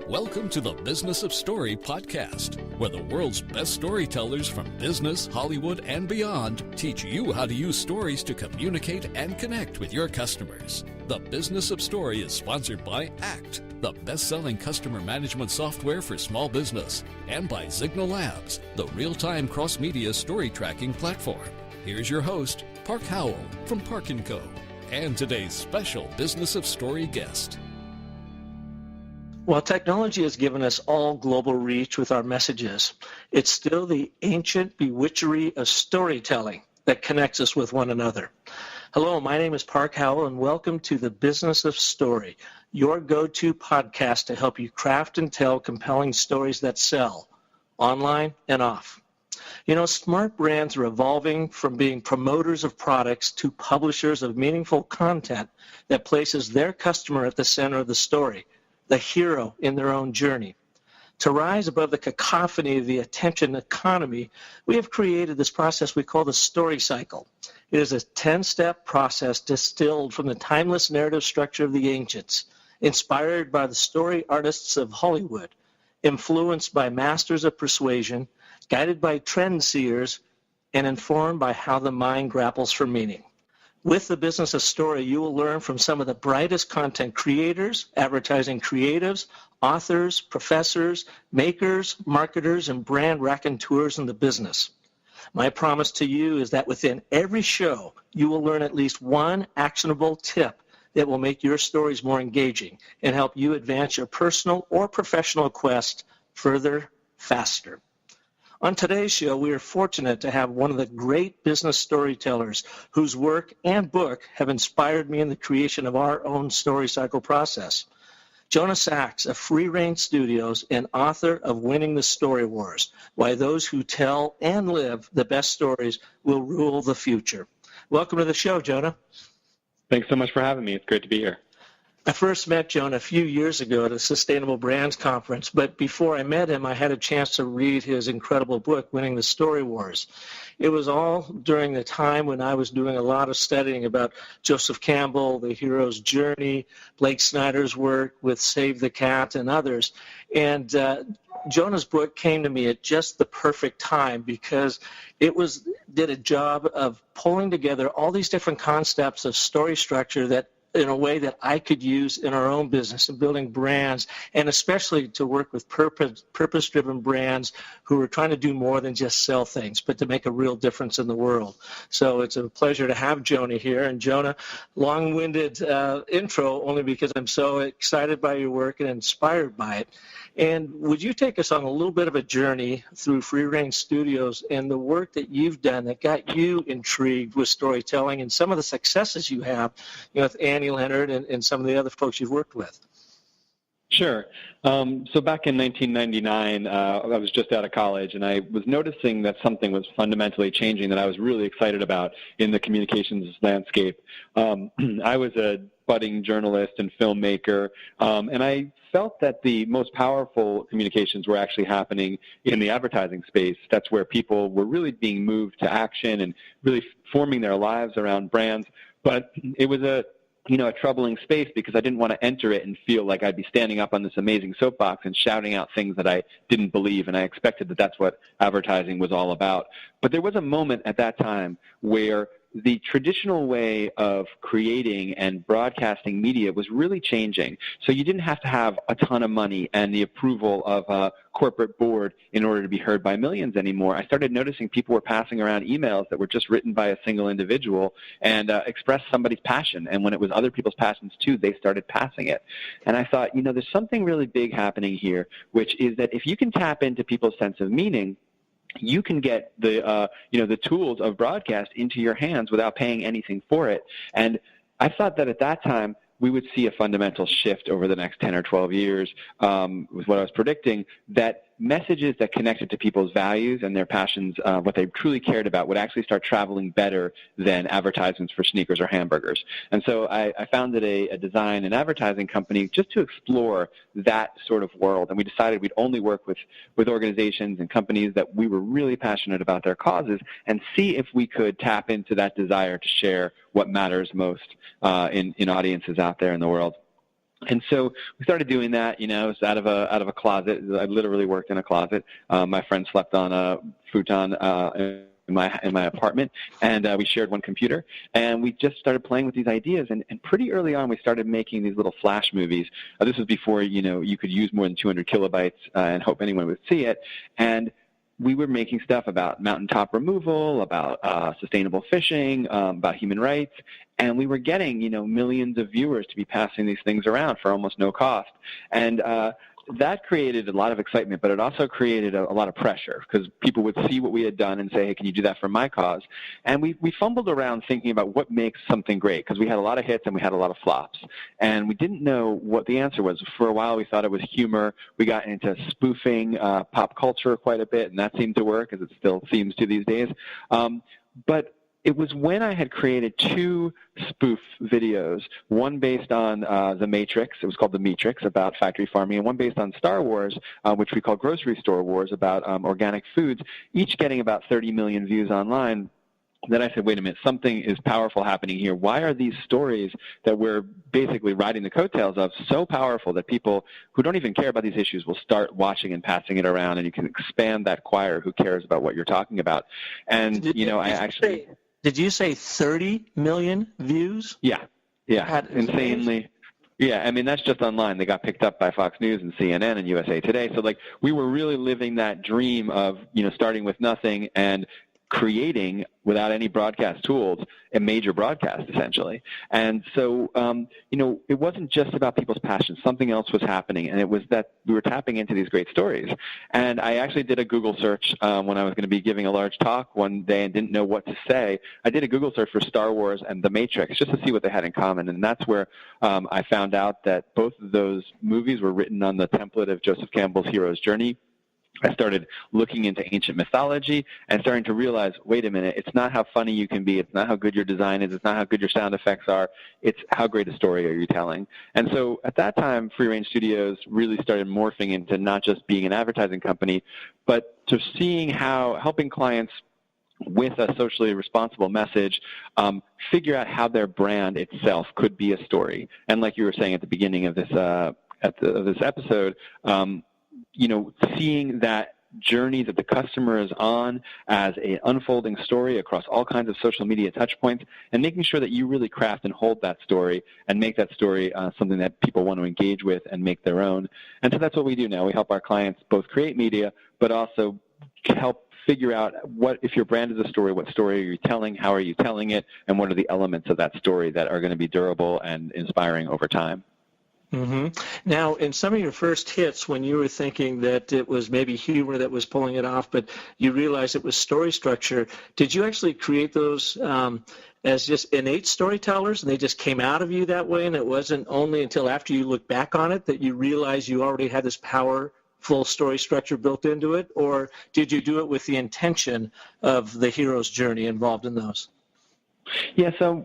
Welcome to the Business of Story podcast, where the world's best storytellers from business, Hollywood, and beyond teach you how to use stories to communicate and connect with your customers. The Business of Story is sponsored by ACT, the best-selling customer management software for small business, and by Signal Labs, the real-time cross-media story tracking platform. Here's your host, Park Howell from Park & Co., and today's special Business of Story guest. While technology has given us all global reach with our messages, it's still the ancient bewitchery of storytelling that connects us with one another. Hello, my name is Park Howell, and welcome to the Business of Story, your go-to podcast to help you craft and tell compelling stories that sell, online and off. You know, smart brands are evolving from being promoters of products to publishers of meaningful content that places their customer at the center of the story, the hero in their own journey. To rise above the cacophony of the attention economy, we have created this process we call the story cycle. It is a 10-step process distilled from the timeless narrative structure of the ancients, inspired by the story artists of Hollywood, influenced by masters of persuasion, guided by trend seers, and informed by how the mind grapples for meaning. With the Business of Story, you will learn from some of the brightest content creators, advertising creatives, authors, professors, makers, marketers, and brand raconteurs in the business. My promise to you is that within every show, you will learn at least one actionable tip that will make your stories more engaging and help you advance your personal or professional quest further, faster. On today's show, we are fortunate to have one of the great business storytellers whose work and book have inspired me in the creation of our own story cycle process. Jonah Sachs of Free Rein Studios and author of Winning the Story Wars, Why Those Who Tell and Live the Best Stories Will Rule the Future. Welcome to the show, Jonah. Thanks so much for having me. It's great to be here. I first met Jonah a few years ago at a Sustainable Brands conference, but before I met him, I had a chance to read his incredible book, Winning the Story Wars. It was all during the time when I was doing a lot of studying about Joseph Campbell, the hero's journey, Blake Snyder's work with Save the Cat and others. And Jonah's book came to me at just the perfect time because it did a job of pulling together all these different concepts of story structure that in a way that I could use in our own business and building brands, and especially to work with purpose-driven brands who are trying to do more than just sell things, but to make a real difference in the world. So it's a pleasure to have Jonah here. And Jonah, long-winded intro only because I'm so excited by your work and inspired by it. And would you take us on a little bit of a journey through Free Rein Studios and the work that you've done that got you intrigued with storytelling and some of the successes you have, with Annie Leonard and some of the other folks you've worked with? Sure. So back in 1999, I was just out of college, and I was noticing that something was fundamentally changing that I was really excited about in the communications landscape. I was a budding journalist and filmmaker, and I felt that the most powerful communications were actually happening in the advertising space. That's where people were really being moved to action and really forming their lives around brands. But it was a troubling space because I didn't want to enter it and feel like I'd be standing up on this amazing soapbox and shouting out things that I didn't believe, and I expected that that's what advertising was all about. But there was a moment at that time where the traditional way of creating and broadcasting media was really changing. So you didn't have to have a ton of money and the approval of a corporate board in order to be heard by millions anymore. I started noticing people were passing around emails that were just written by a single individual and expressed somebody's passion. And when it was other people's passions too, they started passing it. And I thought, there's something really big happening here, which is that if you can tap into people's sense of meaning, you can get the tools of broadcast into your hands without paying anything for it. And I thought that at that time we would see a fundamental shift over the next 10 or 12 years, was what I was predicting, that messages that connected to people's values and their passions, what they truly cared about, would actually start traveling better than advertisements for sneakers or hamburgers. And so I founded a design and advertising company just to explore that sort of world. And we decided we'd only work with organizations and companies that we were really passionate about their causes and see if we could tap into that desire to share what matters most in audiences out there in the world. And so we started doing that. It was out of a closet. I literally worked in a closet. My friend slept on a futon in my apartment, and we shared one computer. And we just started playing with these ideas. And pretty early on, we started making these little flash movies. This was before you could use more than 200 kilobytes and hope anyone would see it. And we were making stuff about mountaintop removal, about sustainable fishing, about human rights, and we were getting, millions of viewers to be passing these things around for almost no cost. And that created a lot of excitement, but it also created a lot of pressure because people would see what we had done and say, hey, can you do that for my cause? And we fumbled around thinking about what makes something great because we had a lot of hits and we had a lot of flops. And we didn't know what the answer was. For a while, we thought it was humor. We got into spoofing pop culture quite a bit, and that seemed to work, as it still seems to these days. But it was when I had created 2 spoof videos, one based on the Matrix, it was called the Meatrix, about factory farming, and one based on Star Wars, which we call Grocery Store Wars, about organic foods, each getting about 30 million views online. Then I said, wait a minute, something is powerful happening here. Why are these stories that we're basically riding the coattails of so powerful that people who don't even care about these issues will start watching and passing it around, and you can expand that choir who cares about what you're talking about? And, Did you say 30 million views? Yeah, insanely. Yeah, I mean, that's just online. They got picked up by Fox News and CNN and USA Today. So, we were really living that dream of, starting with nothing and creating, without any broadcast tools, a major broadcast, essentially. And so, it wasn't just about people's passion. Something else was happening, and it was that we were tapping into these great stories. And I actually did a Google search when I was going to be giving a large talk one day and didn't know what to say. I did a Google search for Star Wars and The Matrix just to see what they had in common, and that's where I found out that both of those movies were written on the template of Joseph Campbell's hero's journey. I started looking into ancient mythology and starting to realize, wait a minute, it's not how funny you can be, it's not how good your design is, it's not how good your sound effects are, it's how great a story are you telling. And so at that time, Free Range Studios really started morphing into not just being an advertising company, but to seeing how helping clients with a socially responsible message, figure out how their brand itself could be a story. And like you were saying at the beginning of this episode, seeing that journey that the customer is on as an unfolding story across all kinds of social media touch points, and making sure that you really craft and hold that story and make that story something that people want to engage with and make their own. And so that's what we do now. We help our clients both create media, but also help figure out if your brand is a story, what story are you telling, how are you telling it, and what are the elements of that story that are going to be durable and inspiring over time. Mm-hmm. Now, in some of your first hits, when you were thinking that it was maybe humor that was pulling it off, but you realized it was story structure, did you actually create those as just innate storytellers, and they just came out of you that way, and it wasn't only until after you look back on it that you realized you already had this powerful story structure built into it, or did you do it with the intention of the hero's journey involved in those? Yeah, so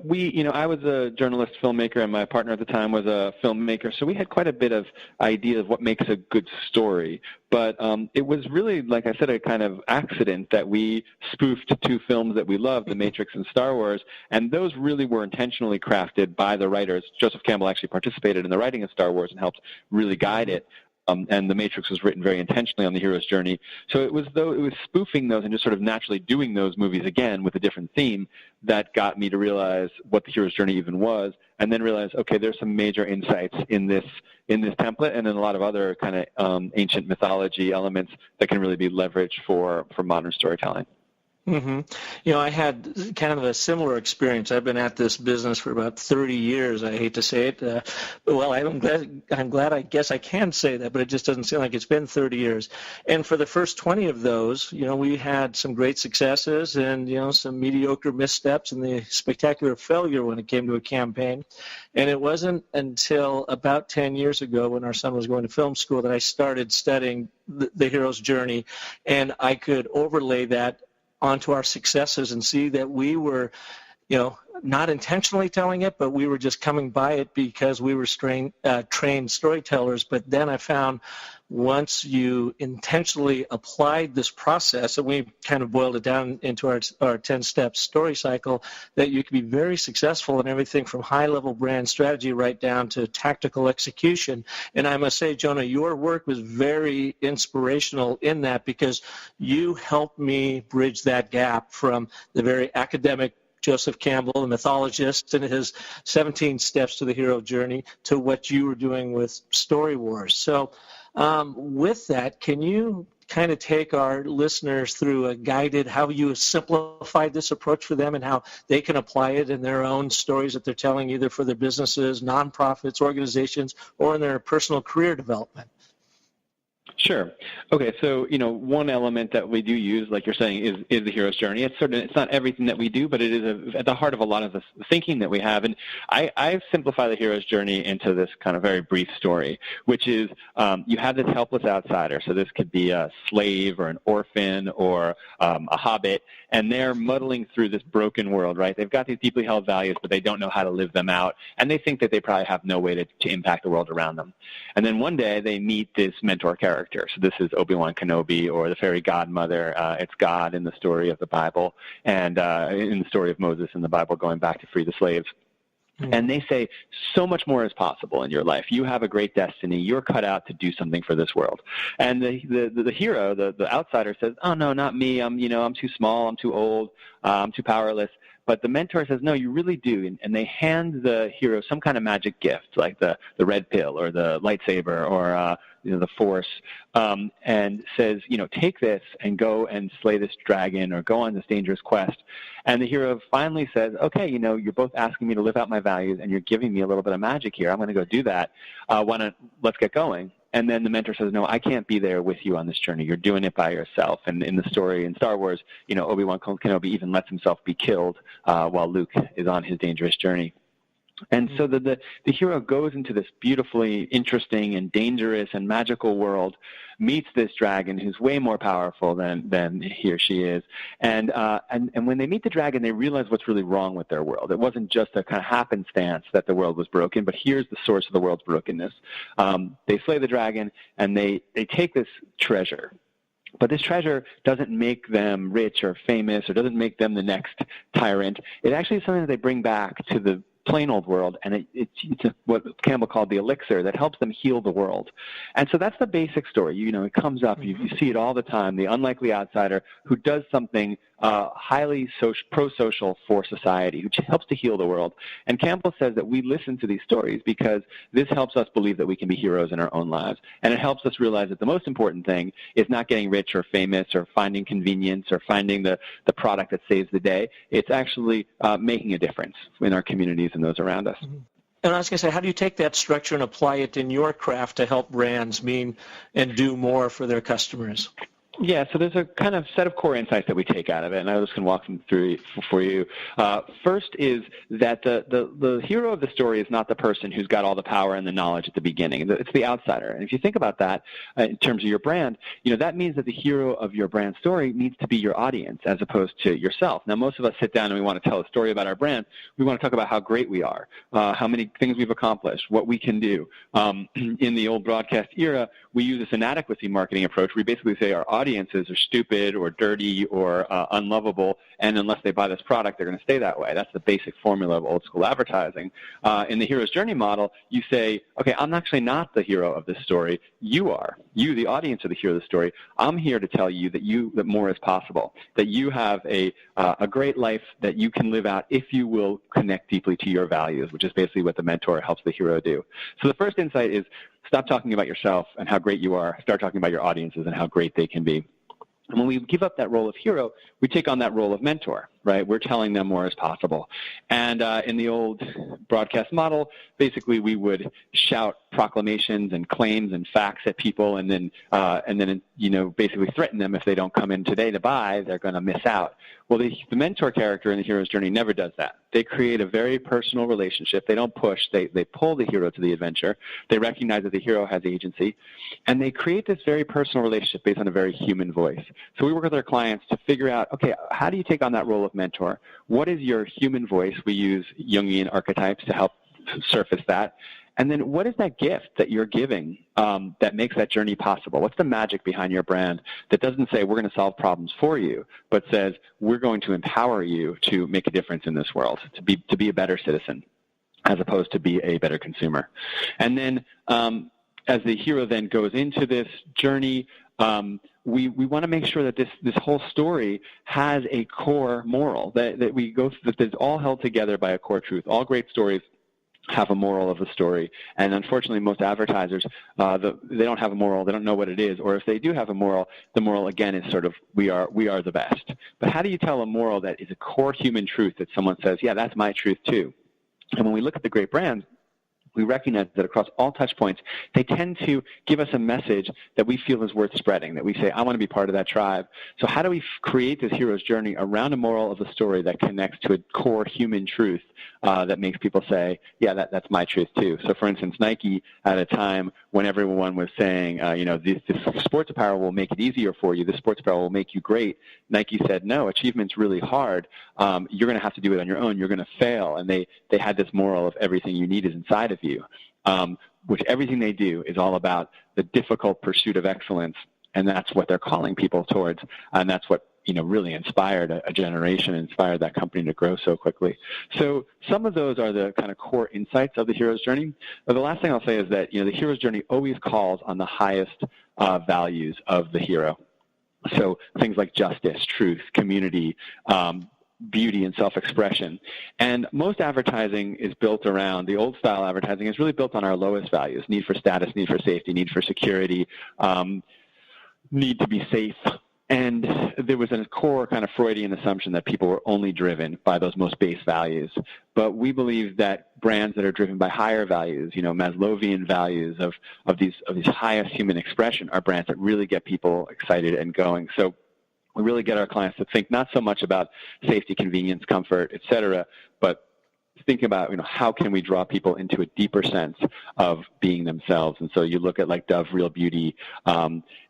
I was a journalist filmmaker, and my partner at the time was a filmmaker, so we had quite a bit of idea of what makes a good story. But it was really, like I said, a kind of accident that we spoofed 2 films that we loved, The Matrix and Star Wars, and those really were intentionally crafted by the writers. Joseph Campbell actually participated in the writing of Star Wars and helped really guide it. And The Matrix was written very intentionally on the hero's journey. So it was spoofing those and just sort of naturally doing those movies again with a different theme that got me to realize what the hero's journey even was, and then realize, okay, there's some major insights in this template, and then a lot of other kind of ancient mythology elements that can really be leveraged for modern storytelling. Mm-hmm. I had kind of a similar experience. I've been at this business for about 30 years. I hate to say it. Well, I'm glad. I guess I can say that, but it just doesn't seem like it's been 30 years. And for the first 20 of those, we had some great successes and some mediocre missteps and the spectacular failure when it came to a campaign. And it wasn't until about 10 years ago, when our son was going to film school, that I started studying the hero's journey, and I could overlay that onto our successes and see that we were, not intentionally telling it, but we were just coming by it because we were trained storytellers. But then I found once you intentionally applied this process, and we kind of boiled it down into our 10-step story cycle, that you can be very successful in everything from high-level brand strategy right down to tactical execution. And I must say, Jonah, your work was very inspirational in that, because you helped me bridge that gap from the very academic Joseph Campbell, the mythologist, and his 17 steps to the hero journey, to what you were doing with Story Wars. So with that, can you kind of take our listeners through a guided, how you simplified this approach for them and how they can apply it in their own stories that they're telling, either for their businesses, nonprofits, organizations, or in their personal career development? Sure. Okay, so one element that we do use, like you're saying, is the hero's journey. It's not everything that we do, but it is at the heart of a lot of the thinking that we have. And I simplify the hero's journey into this kind of very brief story, which is you have this helpless outsider. So this could be a slave or an orphan or a hobbit, and they're muddling through this broken world, right? They've got these deeply held values, but they don't know how to live them out, and they think that they probably have no way to impact the world around them. And then one day they meet this mentor character. So this is Obi-Wan Kenobi, or the fairy godmother. It's God in the story of the Bible, and in the story of Moses in the Bible, going back to free the slaves. And they say, so much more is possible in your life. You have a great destiny. You're cut out to do something for this world. And the hero, the outsider, says, oh, no, not me. I'm too small. I'm too old. I'm too powerless. But the mentor says, no, you really do. And they hand the hero some kind of magic gift, like the red pill or the lightsaber or the Force, and says, take this and go and slay this dragon or go on this dangerous quest. And the hero finally says, okay, you're both asking me to live out my values and you're giving me a little bit of magic here. I'm going to go do that. Let's get going. And then the mentor says, no, I can't be there with you on this journey. You're doing it by yourself. And in the story in Star Wars, Obi-Wan Kenobi even lets himself be killed while Luke is on his dangerous journey. And so the hero goes into this beautifully interesting and dangerous and magical world, meets this dragon who's way more powerful than he or she is. And when they meet the dragon, they realize what's really wrong with their world. It wasn't just a kind of happenstance that the world was broken, but here's the source of the world's brokenness. They slay the dragon, and they take this treasure. But this treasure doesn't make them rich or famous or doesn't make them the next tyrant. It actually is something that they bring back to the plain old world, and it's what Campbell called the elixir that helps them heal the world. And so that's the basic story. It comes up. You see it all the time, the unlikely outsider who does something highly pro-social for society, which helps to heal the world. And Campbell says that we listen to these stories because this helps us believe that we can be heroes in our own lives. And it helps us realize that the most important thing is not getting rich or famous or finding convenience or finding the product that saves the day. It's actually making a difference in our communities and those around us. And I was going to say, how do you take that structure and apply it in your craft to help brands and do more for their customers? Yeah, so there's a kind of set of core insights that we take out of it, and I just can walk them through for you. First is that the hero of the story is not the person who's got all the power and the knowledge at the beginning. It's the outsider. And if you think about that in terms of your brand, that means that the hero of your brand story needs to be your audience as opposed to yourself. Now, most of us sit down and we want to tell a story about our brand. We want to talk about how great we are, how many things we've accomplished, what we can do. In the old broadcast era, we use this inadequacy marketing approach. We basically say our audiences are stupid or dirty or unlovable, and unless they buy this product, they're going to stay that way. That's the basic formula of old school advertising. In the hero's journey model, you say, okay, I'm actually not the hero of this story. You are. You, the audience, are the hero of the story. I'm here to tell you that more is possible, that you have a great life that you can live out if you will connect deeply to your values, which is basically what the mentor helps the hero do. So the first insight is stop talking about yourself and how great you are. Start talking about your audiences and how great they can be. And when we give up that role of hero, we take on that role of mentor, right? We're telling them more is possible. And in the old broadcast model, basically we would shout proclamations and claims and facts at people and then basically threaten them if they don't come in today to buy, they're going to miss out. Well, the mentor character in the hero's journey never does that. They create a very personal relationship. They don't push. They pull the hero to the adventure. They recognize that the hero has agency. And they create this very personal relationship based on a very human voice. So we work with our clients to figure out, okay, how do you take on that role of mentor? What is your human voice? We use Jungian archetypes to help surface that. And then what is that gift that you're giving that makes that journey possible? What's the magic behind your brand that doesn't say we're going to solve problems for you, but says we're going to empower you to make a difference in this world, to be a better citizen, as opposed to be a better consumer? And then as the hero then goes into this journey, we want to make sure that this whole story has a core moral, that we go through, that it's all held together by a core truth. All great stories have a moral of the story, and unfortunately most advertisers, they don't have a moral, they don't know what it is, or if they do have a moral, the moral again is sort of we are the best. But how do you tell a moral that is a core human truth that someone says, yeah, that's my truth too? And when we look at the great brands, we recognize that across all touch points, they tend to give us a message that we feel is worth spreading, that we say, I want to be part of that tribe. So how do we create this hero's journey around a moral of the story that connects to a core human truth that makes people say, yeah, that's my truth too? So for instance, Nike, at a time when everyone was saying, this sports apparel will make it easier for you, this sports apparel will make you great, Nike said, no, achievement's really hard. You're going to have to do it on your own. You're going to fail. And they had this moral of everything you need is inside of you, which everything they do is all about the difficult pursuit of excellence. And that's what they're calling people towards. And that's what really inspired a generation, inspired that company to grow so quickly. So some of those are the kind of core insights of the hero's journey. But the last thing I'll say is that the hero's journey always calls on the highest values of the hero. So things like justice, truth, community, beauty, and self-expression. And most advertising is built around, the old style advertising is really built on our lowest values: need for status, need for safety, need for security, need to be safe. And there was a core kind of Freudian assumption that people were only driven by those most base values. But we believe that brands that are driven by higher values, Maslowian values of these highest human expression, are brands that really get people excited and going. So we really get our clients to think not so much about safety, convenience, comfort, et cetera, but think about, how can we draw people into a deeper sense of being themselves? And so you look at like Dove Real Beauty,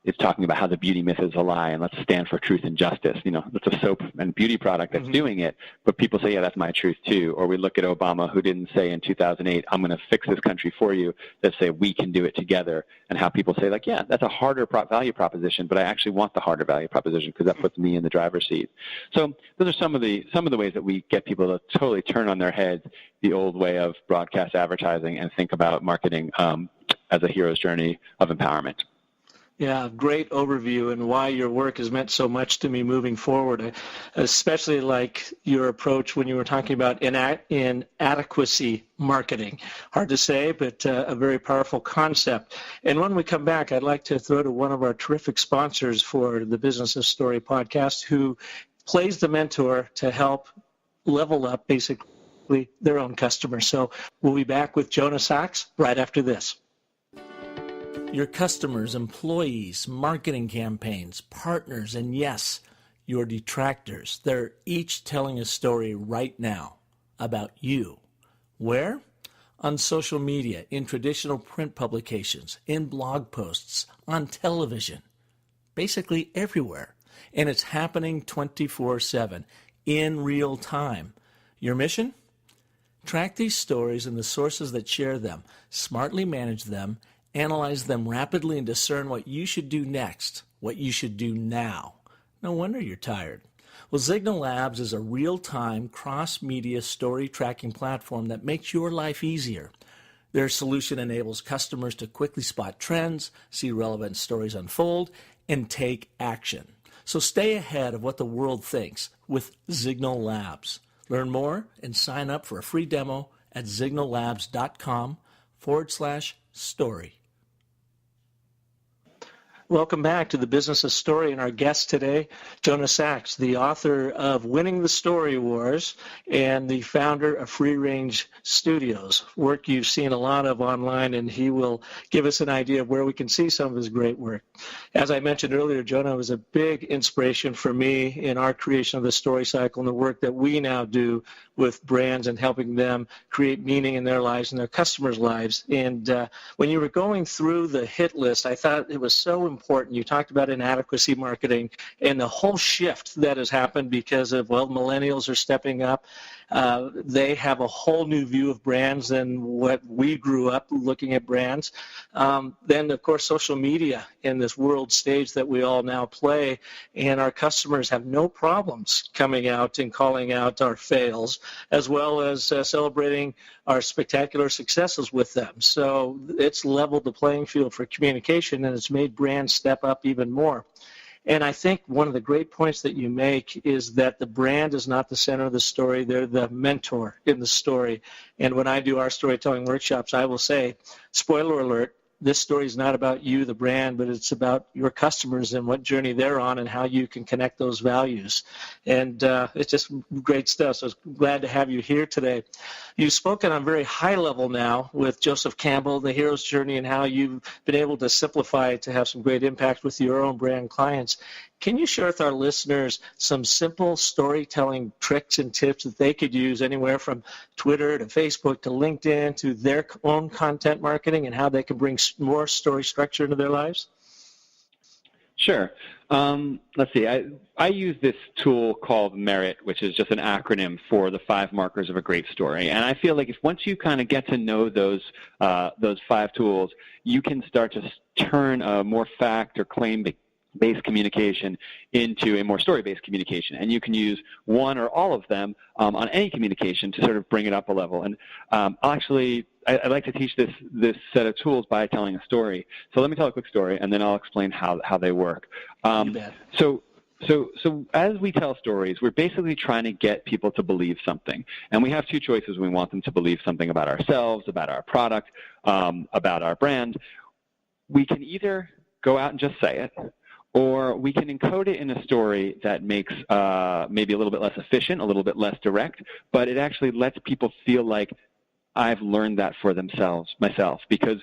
it's talking about how the beauty myth is a lie, and let's stand for truth and justice. That's a soap and beauty product that's doing it, but people say, yeah, that's my truth too. Or we look at Obama, who didn't say in 2008, I'm going to fix this country for you, that say we can do it together, and how people say, like, yeah, that's a harder value proposition, but I actually want the harder value proposition because that puts me in the driver's seat. So those are some of the ways that we get people to totally turn on their heads the old way of broadcast advertising and think about marketing as a hero's journey of empowerment. Yeah, great overview, and why your work has meant so much to me moving forward. I especially like your approach when you were talking about inadequacy marketing. Hard to say, but a very powerful concept. And when we come back, I'd like to throw to one of our terrific sponsors for the Business of Story podcast, who plays the mentor to help level up basically their own customers. So we'll be back with Jonah Sachs right after this. Your customers, employees, marketing campaigns, partners, and yes, your detractors. They're each telling a story right now about you. Where? On social media, in traditional print publications, in blog posts, on television, basically everywhere. And it's happening 24/7, in real time. Your mission? Track these stories and the sources that share them, smartly manage them, analyze them rapidly, and discern what you should do next, what you should do now. No wonder you're tired. Well, Signal Labs is a real-time, cross-media story tracking platform that makes your life easier. Their solution enables customers to quickly spot trends, see relevant stories unfold, and take action. So stay ahead of what the world thinks with Signal Labs. Learn more and sign up for a free demo at signallabs.com/story. Welcome back to the Business of Story, and our guest today, Jonah Sachs, the author of Winning the Story Wars and the founder of Free Range Studios, work you've seen a lot of online, and he will give us an idea of where we can see some of his great work. As I mentioned earlier, Jonah was a big inspiration for me in our creation of the story cycle and the work that we now do with brands and helping them create meaning in their lives and their customers' lives. And when you were going through the hit list, I thought it was so important. You talked about inadequacy marketing and the whole shift that has happened because of, well, millennials are stepping up. They have a whole new view of brands than what we grew up looking at brands. Then, of course, social media in this world stage that we all now play, and our customers have no problems coming out and calling out our fails, as well as celebrating our spectacular successes with them. So it's leveled the playing field for communication, and it's made brands step up even more. And I think one of the great points that you make is that the brand is not the center of the story. They're the mentor in the story. And when I do our storytelling workshops, I will say, spoiler alert, this story is not about you, the brand, but it's about your customers and what journey they're on and how you can connect those values. And it's just great stuff. So I'm glad to have you here today. You've spoken on a very high level now with Joseph Campbell, the hero's journey, and how you've been able to simplify it to have some great impact with your own brand clients. Can you share with our listeners some simple storytelling tricks and tips that they could use anywhere from Twitter to Facebook to LinkedIn to their own content marketing and how they can bring more story structure into their lives? Sure. Let's see. I use this tool called Merit, which is just an acronym for the 5 markers of a great story. And I feel like if once you kind of get to know those 5 tools, you can start to turn a more fact or claim-based communication into a more story-based communication. And you can use one or all of them on any communication to sort of bring it up a level. And I like to teach this set of tools by telling a story. So let me tell a quick story, and then I'll explain how they work. You bet. So as we tell stories, we're basically trying to get people to believe something. And we have 2 choices. We want them to believe something about ourselves, about our product, about our brand. We can either go out and just say it, or we can encode it in a story that makes maybe a little bit less efficient, a little bit less direct, but it actually lets people feel like I've learned that for myself, because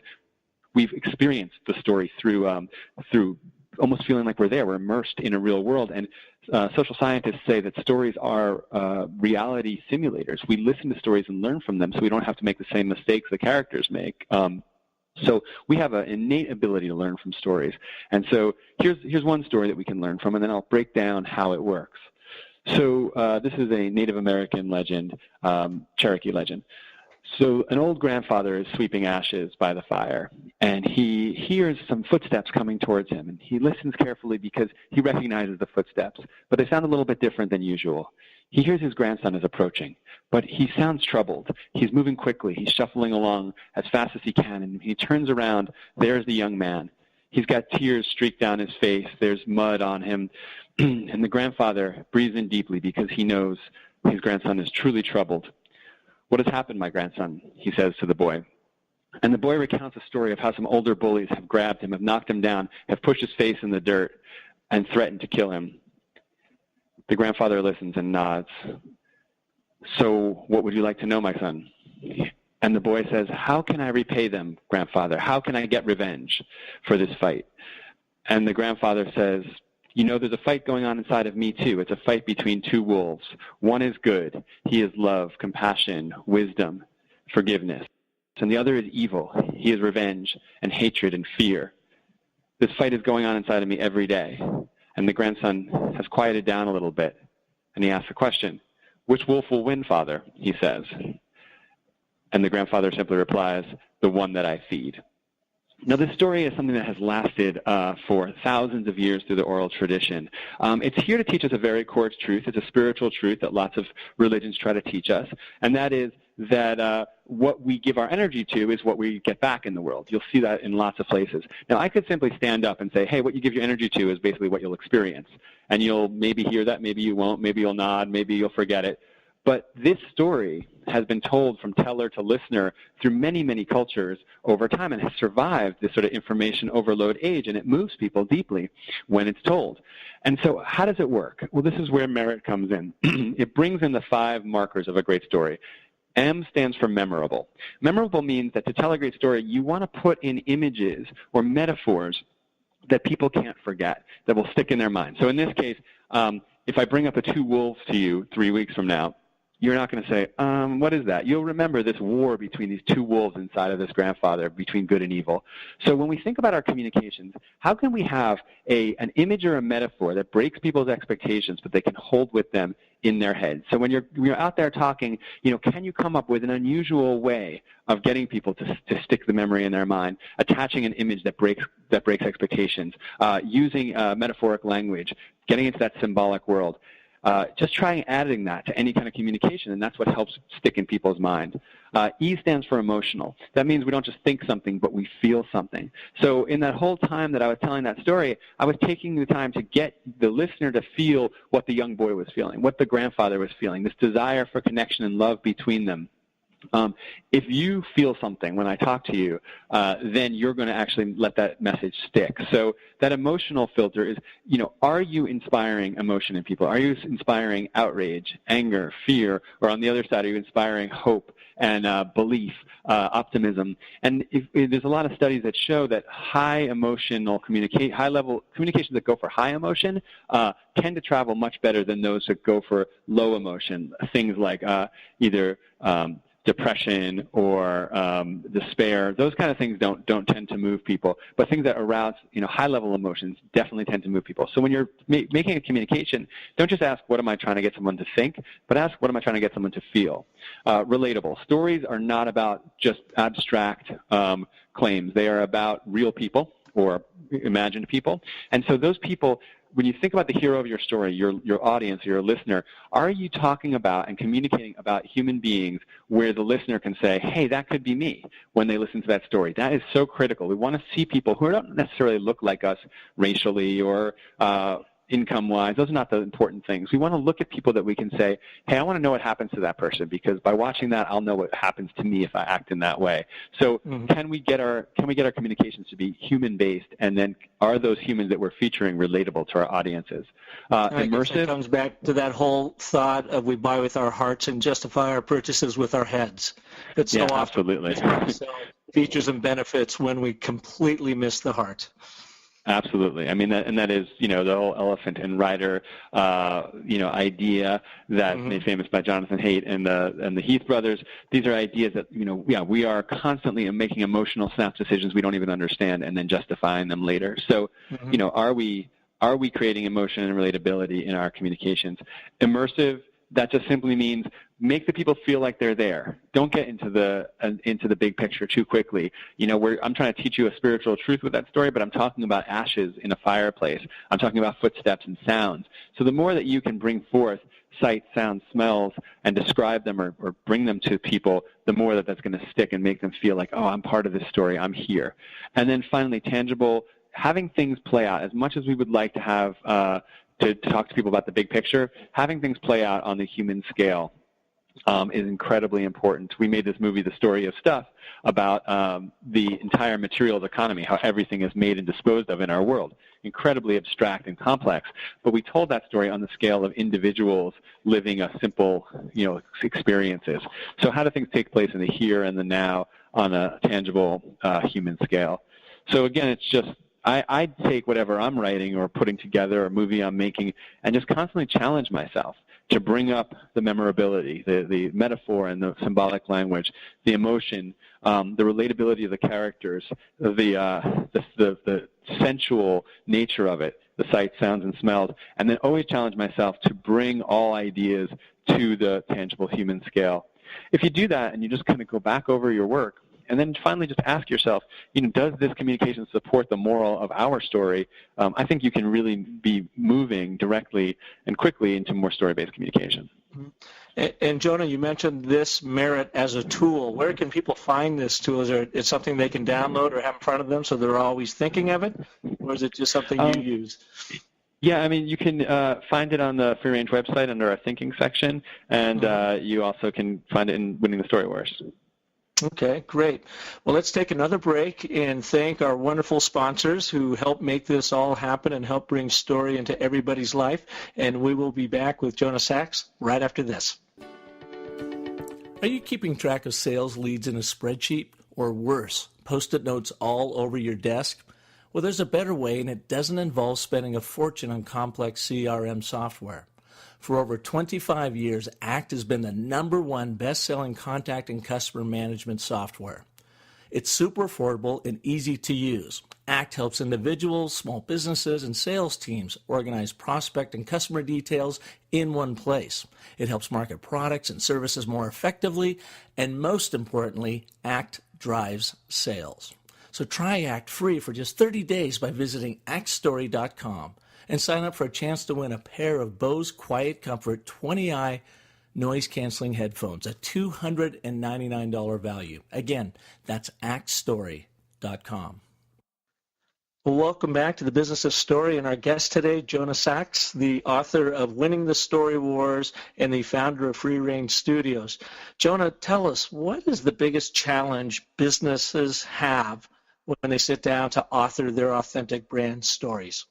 we've experienced the story through almost feeling like we're there. We're immersed in a real world. And social scientists say that stories are reality simulators. We listen to stories and learn from them so we don't have to make the same mistakes the characters make. So we have an innate ability to learn from stories. And so here's one story that we can learn from, and then I'll break down how it works. So this is a Native American legend, Cherokee legend. So an old grandfather is sweeping ashes by the fire, and he hears some footsteps coming towards him, and he listens carefully because he recognizes the footsteps, but they sound a little bit different than usual. He hears his grandson is approaching, but he sounds troubled. He's moving quickly. He's shuffling along as fast as he can, and he turns around. There's the young man. He's got tears streaked down his face. There's mud on him, and the grandfather breathes in deeply because he knows his grandson is truly troubled. "What has happened, my grandson?" he says to the boy. And the boy recounts a story of how some older bullies have grabbed him, have knocked him down, have pushed his face in the dirt, and threatened to kill him. The grandfather listens and nods. "So what would you like to know, my son?" And the boy says, "How can I repay them, grandfather? How can I get revenge for this fight?" And the grandfather says, "You know, there's a fight going on inside of me, too. It's a fight between 2 wolves. One is good. He is love, compassion, wisdom, forgiveness. And the other is evil. He is revenge and hatred and fear. This fight is going on inside of me every day." And the grandson has quieted down a little bit, and he asks a question. "Which wolf will win, father?" he says. And the grandfather simply replies, "The one that I feed." Now, this story is something that has lasted for thousands of years through the oral tradition. It's here to teach us a very core truth. It's a spiritual truth that lots of religions try to teach us, and that is that what we give our energy to is what we get back in the world. You'll see that in lots of places. Now, I could simply stand up and say, hey, what you give your energy to is basically what you'll experience, and you'll maybe hear that, maybe you won't, maybe you'll nod, maybe you'll forget it. But this story has been told from teller to listener through many, many cultures over time and has survived this sort of information overload age, and it moves people deeply when it's told. And so how does it work? Well, this is where Merit comes in. It brings in the 5 markers of a great story. M stands for memorable. Memorable means that to tell a great story, you want to put in images or metaphors that people can't forget, that will stick in their mind. So in this case, if I bring up the 2 wolves to you 3 weeks from now, you're not going to say, what is that? You'll remember this war between these two wolves inside of this grandfather, between good and evil. So when we think about our communications, how can we have an image or a metaphor that breaks people's expectations, but they can hold with them in their head? So when you're out there talking, can you come up with an unusual way of getting people to stick the memory in their mind, attaching an image that breaks expectations, using metaphoric language, getting into that symbolic world? Just trying adding that to any kind of communication, and that's what helps stick in people's mind. E stands for emotional. That means we don't just think something, but we feel something. So in that whole time that I was telling that story, I was taking the time to get the listener to feel what the young boy was feeling, what the grandfather was feeling, this desire for connection and love between them. If you feel something when I talk to you, then you're going to actually let that message stick. So that emotional filter is, are you inspiring emotion in people? Are you inspiring outrage, anger, fear, or on the other side, are you inspiring hope and belief, optimism? And there's a lot of studies that show that high-level communications that go for high emotion tend to travel much better than those that go for low emotion. Things like either depression or despair, those kind of things don't tend to move people. But things that arouse, high-level emotions definitely tend to move people. So when you're making a communication, don't just ask, what am I trying to get someone to think, but ask, what am I trying to get someone to feel? Relatable. Stories are not about just abstract claims. They are about real people or imagined people. And so those people, when you think about the hero of your story, your audience, your listener, are you talking about and communicating about human beings where the listener can say, hey, that could be me when they listen to that story? That is so critical. We want to see people who don't necessarily look like us racially or income-wise. Those are not the important things. We want to look at people that we can say, hey, I want to know what happens to that person, because by watching that, I'll know what happens to me if I act in that way. So can we get our communications to be human-based, and then are those humans that we're featuring relatable to our audiences? Immersive. It comes back to that whole thought of we buy with our hearts and justify our purchases with our heads. It's so often absolutely. Features and benefits when we completely miss the heart. Absolutely. I mean, that is, the whole elephant and rider, idea that made famous by Jonathan Haidt and the Heath brothers. These are ideas that, we are constantly making emotional snap decisions we don't even understand and then justifying them later. So, are we creating emotion and relatability in our communications? Immersive, that just simply means make the people feel like they're there. Don't get into the big picture too quickly. I'm trying to teach you a spiritual truth with that story, but I'm talking about ashes in a fireplace. I'm talking about footsteps and sounds. So the more that you can bring forth sights, sounds, smells, and describe them or bring them to people, the more that's going to stick and make them feel like, oh, I'm part of this story. I'm here. And then finally, tangible, having things play out. As much as we would like to have to talk to people about the big picture, having things play out on the human scale is incredibly important. We made this movie, The Story of Stuff, about the entire materials economy, how everything is made and disposed of in our world. Incredibly abstract and complex. But we told that story on the scale of individuals living a simple, experiences. So how do things take place in the here and the now on a tangible human scale? So again, it's just, I'd take whatever I'm writing or putting together or movie I'm making and just constantly challenge myself to bring up the memorability, the metaphor and the symbolic language, the emotion, the relatability of the characters, the sensual nature of it, the sights, sounds, and smells, and then always challenge myself to bring all ideas to the tangible human scale. If you do that and you just kind of go back over your work, and then finally just ask yourself, does this communication support the moral of our story? I think you can really be moving directly and quickly into more story-based communication. And Jonah, you mentioned this merit as a tool. Where can people find this tool? Is it something they can download or have in front of them so they're always thinking of it? Or is it just something you use? Yeah, I mean, you can find it on the Free Range website under our thinking section, and you also can find it in Winning the Story Wars. Okay, great. Well, let's take another break and thank our wonderful sponsors who help make this all happen and help bring story into everybody's life. And we will be back with Jonah Sachs right after this. Are you keeping track of sales leads in a spreadsheet? Or worse, Post-it notes all over your desk? Well, there's a better way, and it doesn't involve spending a fortune on complex CRM software. For over 25 years, ACT has been the #1 best-selling contact and customer management software. It's super affordable and easy to use. ACT helps individuals, small businesses, and sales teams organize prospect and customer details in one place. It helps market products and services more effectively, and most importantly, ACT drives sales. So try ACT free for just 30 days by visiting actstory.com and sign up for a chance to win a pair of Bose Quiet Comfort 20i noise-canceling headphones, a $299 value. Again, that's actstory.com. Well, welcome back to the Business of Story, and our guest today, Jonah Sachs, the author of Winning the Story Wars and the founder of Free Range Studios. Jonah, tell us, what is the biggest challenge businesses have when they sit down to author their authentic brand stories?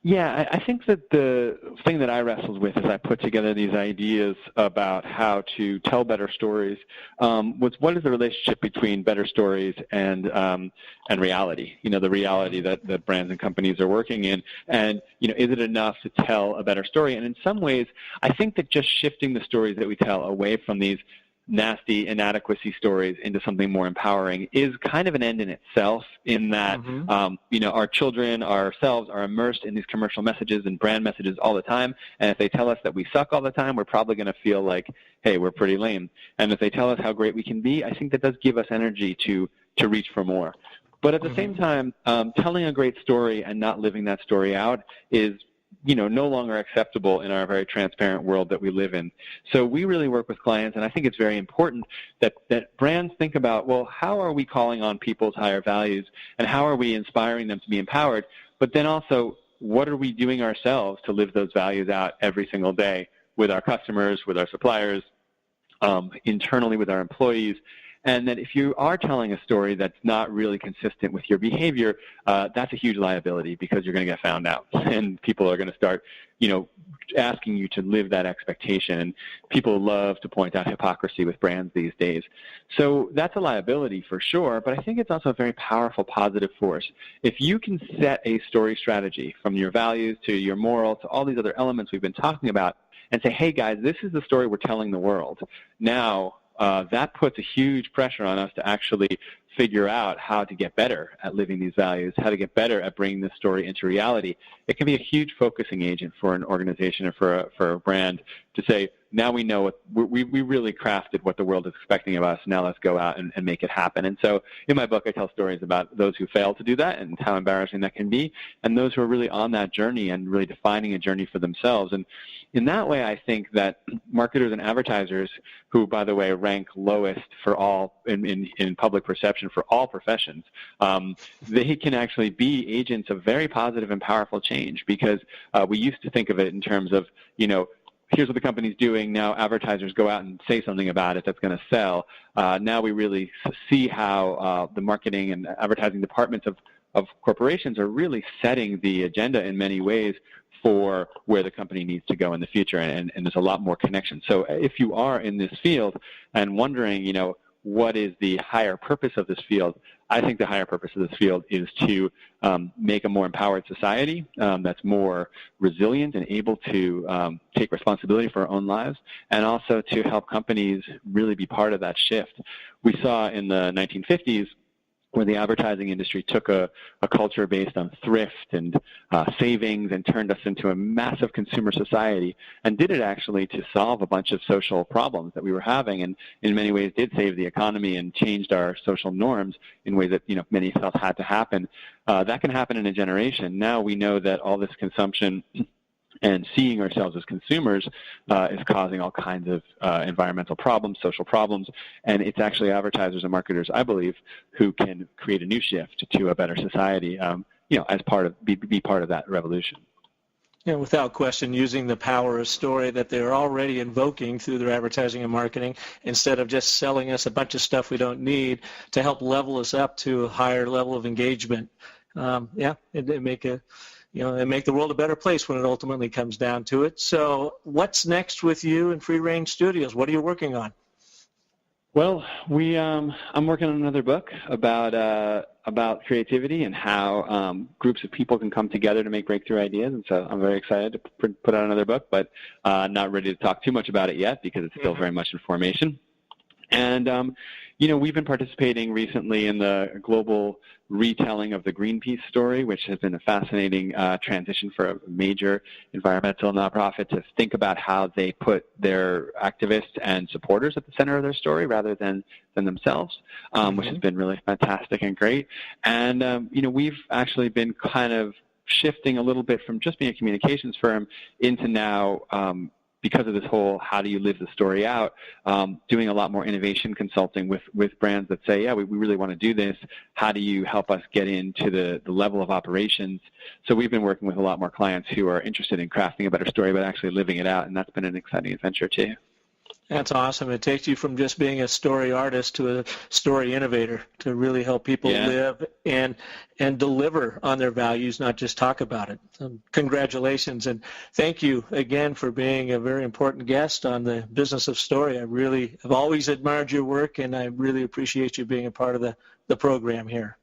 Yeah, I think that the thing that I wrestled with as I put together these ideas about how to tell better stories was, what is the relationship between better stories and reality? You know, the reality that brands and companies are working in, and is it enough to tell a better story? And in some ways, I think that just shifting the stories that we tell away from these nasty inadequacy stories into something more empowering is kind of an end in itself, in that our children, ourselves, are immersed in these commercial messages and brand messages all the time, and if they tell us that we suck all the time, we're probably going to feel like, hey, we're pretty lame. And if they tell us how great we can be, I think that does give us energy to reach for more. But at the same time, telling a great story and not living that story out is no longer acceptable in our very transparent world that we live in. So we really work with clients, and I think it's very important that brands think about, well, how are we calling on people's higher values, and how are we inspiring them to be empowered? But then also, what are we doing ourselves to live those values out every single day with our customers, with our suppliers, internally with our employees? And that if you are telling a story that's not really consistent with your behavior, that's a huge liability, because you're going to get found out, and people are going to start, asking you to live that expectation. And people love to point out hypocrisy with brands these days. So that's a liability for sure, but I think it's also a very powerful positive force. If you can set a story strategy from your values to your morals to all these other elements we've been talking about, and say, hey guys, this is the story we're telling the world. Now, that puts a huge pressure on us to actually figure out how to get better at living these values, how to get better at bringing this story into reality. It can be a huge focusing agent for an organization or for a brand to say, now we know what we really crafted what the world is expecting of us. Now let's go out and make it happen. And so in my book, I tell stories about those who fail to do that and how embarrassing that can be, and those who are really on that journey and really defining a journey for themselves. And in that way, I think that marketers and advertisers, who, by the way, rank lowest for all in public perception for all professions, they can actually be agents of very positive and powerful change, because we used to think of it in terms of, here's what the company's doing. Now advertisers go out and say something about it that's going to sell. Now we really see how the marketing and advertising departments of corporations are really setting the agenda in many ways for where the company needs to go in the future, and there's a lot more connection. So if you are in this field and wondering, what is the higher purpose of this field, I think the higher purpose of this field is to make a more empowered society that's more resilient and able to take responsibility for our own lives, and also to help companies really be part of that shift. We saw in the 1950s, where the advertising industry took a culture based on thrift and savings and turned us into a massive consumer society, and did it actually to solve a bunch of social problems that we were having, and in many ways did save the economy and changed our social norms in ways that many felt had to happen. That can happen in a generation. Now we know that all this consumption and seeing ourselves as consumers is causing all kinds of environmental problems, social problems, and it's actually advertisers and marketers, I believe, who can create a new shift to a better society, as part of be part of that revolution. Yeah, without question, using the power of story that they're already invoking through their advertising and marketing, instead of just selling us a bunch of stuff we don't need, to help level us up to a higher level of engagement. It make the world a better place when it ultimately comes down to it. So what's next with you and Free Range Studios? What are you working on? Well, I'm working on another book about creativity and how groups of people can come together to make breakthrough ideas, and so I'm very excited to put out another book, but not ready to talk too much about it yet because it's still very much in formation. And we've been participating recently in the global retelling of the Greenpeace story, which has been a fascinating transition for a major environmental nonprofit to think about how they put their activists and supporters at the center of their story rather than themselves, which has been really fantastic and great. And, we've actually been kind of shifting a little bit from just being a communications firm into now, because of this whole how do you live the story out, doing a lot more innovation consulting with brands that say, yeah, we really want to do this. How do you help us get into the level of operations? So we've been working with a lot more clients who are interested in crafting a better story, but actually living it out, and that's been an exciting adventure too. That's awesome. It takes you from just being a story artist to a story innovator to really help people live and deliver on their values, not just talk about it. Congratulations, and thank you again for being a very important guest on the Business of Story. I really have always admired your work, and I really appreciate you being a part of the program here.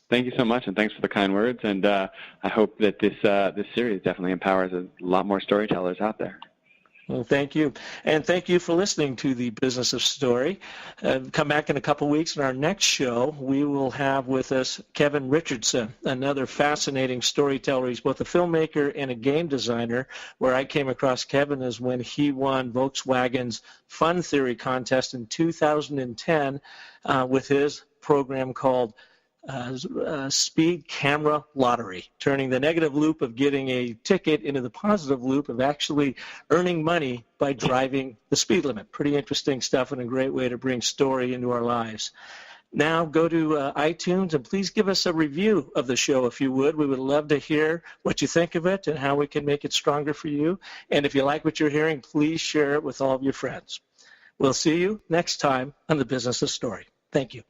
Thank you so much, and thanks for the kind words. And I hope that this series definitely empowers a lot more storytellers out there. Well, thank you. And thank you for listening to the Business of Story. Come back in a couple weeks. In our next show, we will have with us Kevin Richardson, another fascinating storyteller. He's both a filmmaker and a game designer. Where I came across Kevin is when he won Volkswagen's Fun Theory contest in 2010 with his program called Speed Camera Lottery, turning the negative loop of getting a ticket into the positive loop of actually earning money by driving the speed limit. Pretty interesting stuff and a great way to bring story into our lives. Now go to iTunes and please give us a review of the show if you would. We would love to hear what you think of it and how we can make it stronger for you. And if you like what you're hearing, please share it with all of your friends. We'll see you next time on the Business of Story. Thank you.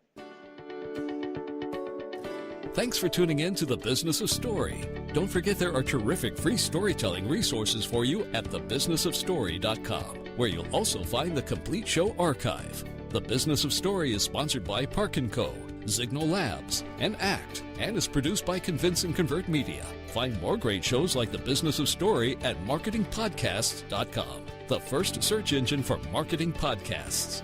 Thanks for tuning in to The Business of Story. Don't forget there are terrific free storytelling resources for you at thebusinessofstory.com, where you'll also find the complete show archive. The Business of Story is sponsored by Park & Co., Signal Labs, and ACT, and is produced by Convince and Convert Media. Find more great shows like The Business of Story at marketingpodcasts.com, the first search engine for marketing podcasts.